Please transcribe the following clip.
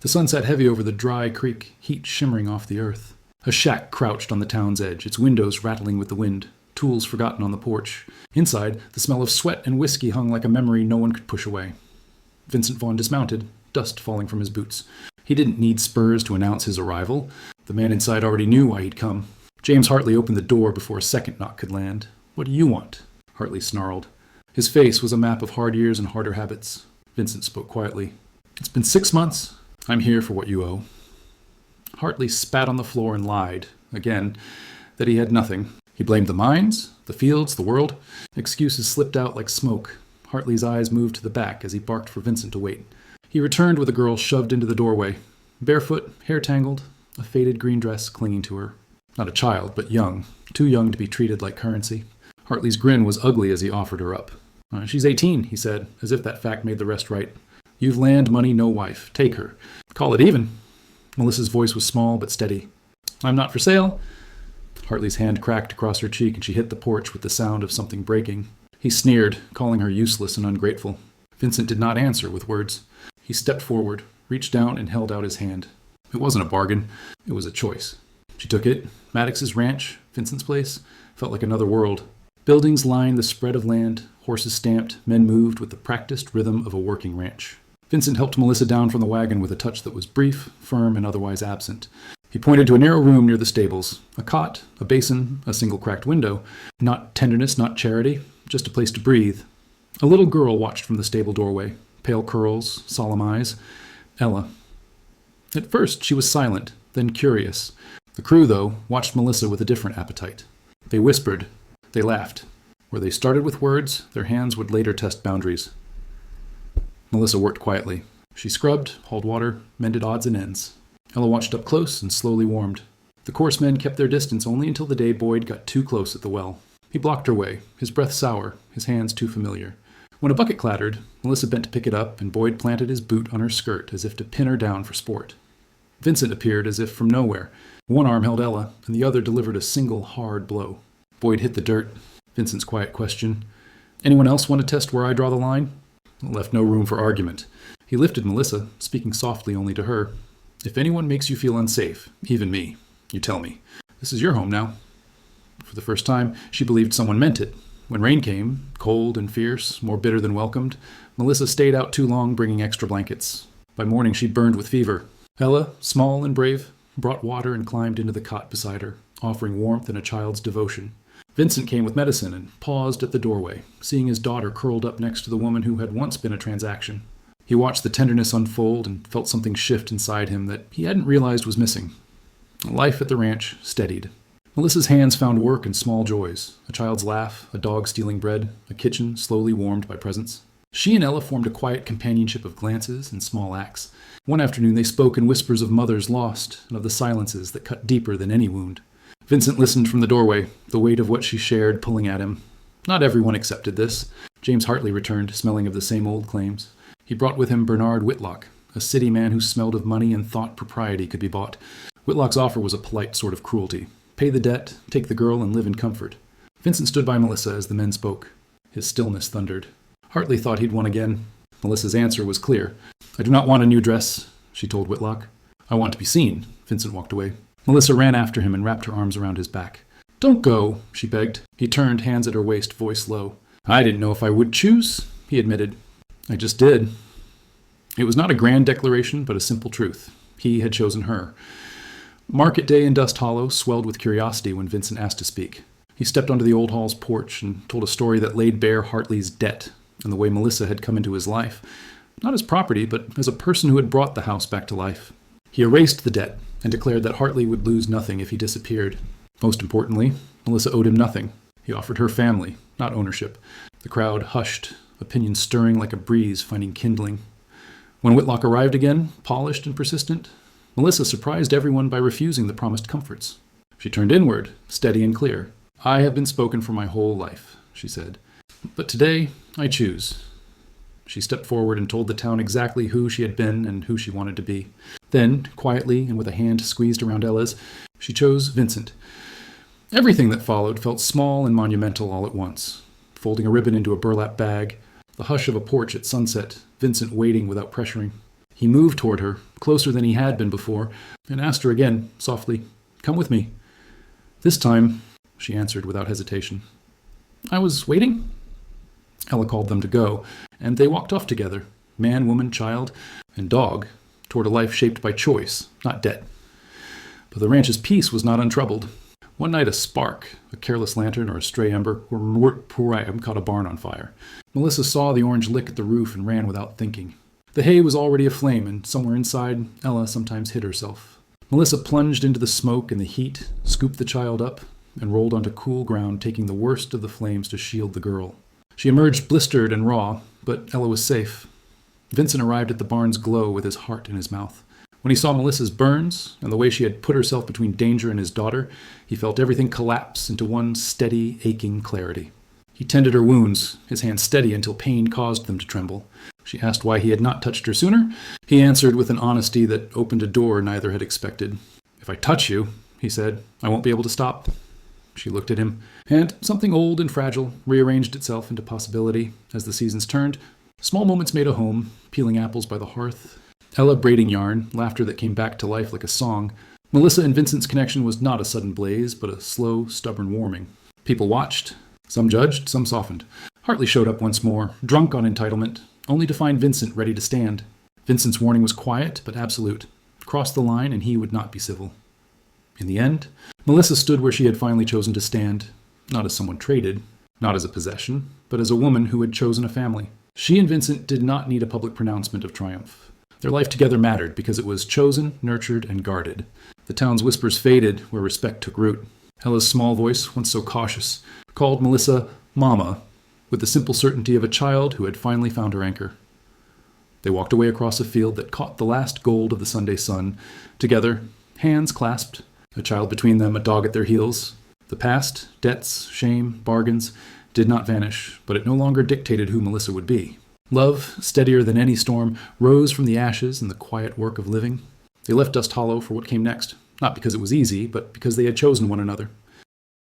The sun sat heavy over the dry creek, heat shimmering off the earth. A shack crouched on the town's edge, its windows rattling with the wind, tools forgotten on the porch. Inside, the smell of sweat and whiskey hung like a memory no one could push away. Vincent Vaughn dismounted, dust falling from his boots. He didn't need spurs to announce his arrival. The man inside already knew why he'd come. James Hartley opened the door before a second knock could land. "What do you want?" Hartley snarled. His face was a map of hard years and harder habits. Vincent spoke quietly. "It's been 6 months. I'm here for what you owe." Hartley spat on the floor and lied, again, that he had nothing. He blamed the mines, the fields, the world. Excuses slipped out like smoke. Hartley's eyes moved to the back as he barked for Vincent to wait. He returned with a girl shoved into the doorway. Barefoot, hair tangled, a faded green dress clinging to her. Not a child, but young. Too young to be treated like currency. Hartley's grin was ugly as he offered her up. "She's 18, he said, as if that fact made the rest right. "You've land, money, no wife. Take her. Call it even." Melissa's voice was small but steady. "I'm not for sale." Hartley's hand cracked across her cheek and she hit the porch with the sound of something breaking. He sneered, calling her useless and ungrateful. Vincent did not answer with words. He stepped forward, reached down and held out his hand. It wasn't a bargain. It was a choice. She took it. Maddox's ranch, Vincent's place, felt like another world. Buildings lined the spread of land, horses stamped, men moved with the practiced rhythm of a working ranch. Vincent helped Melissa down from the wagon with a touch that was brief, firm, and otherwise absent. He pointed to a narrow room near the stables. A cot, a basin, a single cracked window. Not tenderness, not charity, just a place to breathe. A little girl watched from the stable doorway. Pale curls, solemn eyes. Ella. At first she was silent, then curious. The crew, though, watched Melissa with a different appetite. They whispered. They laughed. Where they started with words, their hands would later test boundaries. Melissa worked quietly. She scrubbed, hauled water, mended odds and ends. Ella watched up close and slowly warmed. The coarse men kept their distance only until the day Boyd got too close at the well. He blocked her way, his breath sour, his hands too familiar. When a bucket clattered, Melissa bent to pick it up, and Boyd planted his boot on her skirt as if to pin her down for sport. Vincent appeared as if from nowhere. One arm held Ella, and the other delivered a single hard blow. Boyd hit the dirt. Vincent's quiet question. "Anyone else want to test where I draw the line?" It left no room for argument. He lifted Melissa, speaking softly only to her. "If anyone makes you feel unsafe, even me, you tell me. This is your home now." For the first time, she believed someone meant it. When rain came, cold and fierce, more bitter than welcomed, Melissa stayed out too long bringing extra blankets. By morning, she burned with fever. Ella, small and brave, brought water and climbed into the cot beside her, offering warmth and a child's devotion. Vincent came with medicine and paused at the doorway, seeing his daughter curled up next to the woman who had once been a transaction. He watched the tenderness unfold and felt something shift inside him that he hadn't realized was missing. Life at the ranch steadied. Melissa's hands found work in small joys, a child's laugh, a dog stealing bread, a kitchen slowly warmed by presence. She and Ella formed a quiet companionship of glances and small acts. One afternoon they spoke in whispers of mothers lost and of the silences that cut deeper than any wound. Vincent listened from the doorway, the weight of what she shared pulling at him. Not everyone accepted this. James Hartley returned, smelling of the same old claims. He brought with him Bernard Whitlock, a city man who smelled of money and thought propriety could be bought. Whitlock's offer was a polite sort of cruelty. Pay the debt, take the girl, and live in comfort. Vincent stood by Melissa as the men spoke. His stillness thundered. Hartley thought he'd won again. Melissa's answer was clear. "I do not want a new dress," she told Whitlock. "I want to be seen." Vincent walked away. Melissa ran after him and wrapped her arms around his back. "Don't go," she begged. He turned, hands at her waist, voice low. "I didn't know if I would choose," he admitted. "I just did." It was not a grand declaration, but a simple truth. He had chosen her. Market day in Dust Hollow swelled with curiosity when Vincent asked to speak. He stepped onto the old hall's porch and told a story that laid bare Hartley's debt and the way Melissa had come into his life, not as property, but as a person who had brought the house back to life. He erased the debt and declared that Hartley would lose nothing if he disappeared. Most importantly, Melissa owed him nothing. He offered her family, not ownership. The crowd hushed, opinions stirring like a breeze finding kindling. When Whitlock arrived again, polished and persistent, Melissa surprised everyone by refusing the promised comforts. She turned inward, steady and clear. "I have been spoken for my whole life," she said. "But today, I choose." She stepped forward and told the town exactly who she had been and who she wanted to be. Then, quietly and with a hand squeezed around Ella's, she chose Vincent. Everything that followed felt small and monumental all at once. Folding a ribbon into a burlap bag, the hush of a porch at sunset, Vincent waiting without pressuring. He moved toward her, closer than he had been before, and asked her again, softly, "Come with me." This time, she answered without hesitation. "I was waiting." Ella called them to go, and they walked off together, man, woman, child, and dog, toward a life shaped by choice, not debt. But the ranch's peace was not untroubled. One night a spark, a careless lantern or a stray ember, caught a barn on fire. Melissa saw the orange lick at the roof and ran without thinking. The hay was already aflame, and somewhere inside, Ella sometimes hid herself. Melissa plunged into the smoke and the heat, scooped the child up, and rolled onto cool ground, taking the worst of the flames to shield the girl. She emerged blistered and raw, but Ella was safe. Vincent arrived at the barn's glow with his heart in his mouth. When he saw Melissa's burns and the way she had put herself between danger and his daughter, he felt everything collapse into one steady, aching clarity. He tended her wounds, his hands steady until pain caused them to tremble. She asked why he had not touched her sooner. He answered with an honesty that opened a door neither had expected. "If I touch you," he said, "I won't be able to stop." She looked at him, and something old and fragile rearranged itself into possibility as the seasons turned. Small moments made a home, peeling apples by the hearth, Ella braiding yarn, laughter that came back to life like a song. Melissa and Vincent's connection was not a sudden blaze, but a slow, stubborn warming. People watched. Some judged, some softened. Hartley showed up once more, drunk on entitlement, only to find Vincent ready to stand. Vincent's warning was quiet, but absolute. Cross the line, and he would not be civil. In the end, Melissa stood where she had finally chosen to stand, not as someone traded, not as a possession, but as a woman who had chosen a family. She and Vincent did not need a public pronouncement of triumph. Their life together mattered because it was chosen, nurtured, and guarded. The town's whispers faded where respect took root. Ella's small voice, once so cautious, called Melissa Mama, with the simple certainty of a child who had finally found her anchor. They walked away across a field that caught the last gold of the Sunday sun, together, hands clasped, a child between them, a dog at their heels. The past, debts, shame, bargains, did not vanish, but it no longer dictated who Melissa would be. Love, steadier than any storm, rose from the ashes in the quiet work of living. They left Dust Hollow for what came next, not because it was easy, but because they had chosen one another.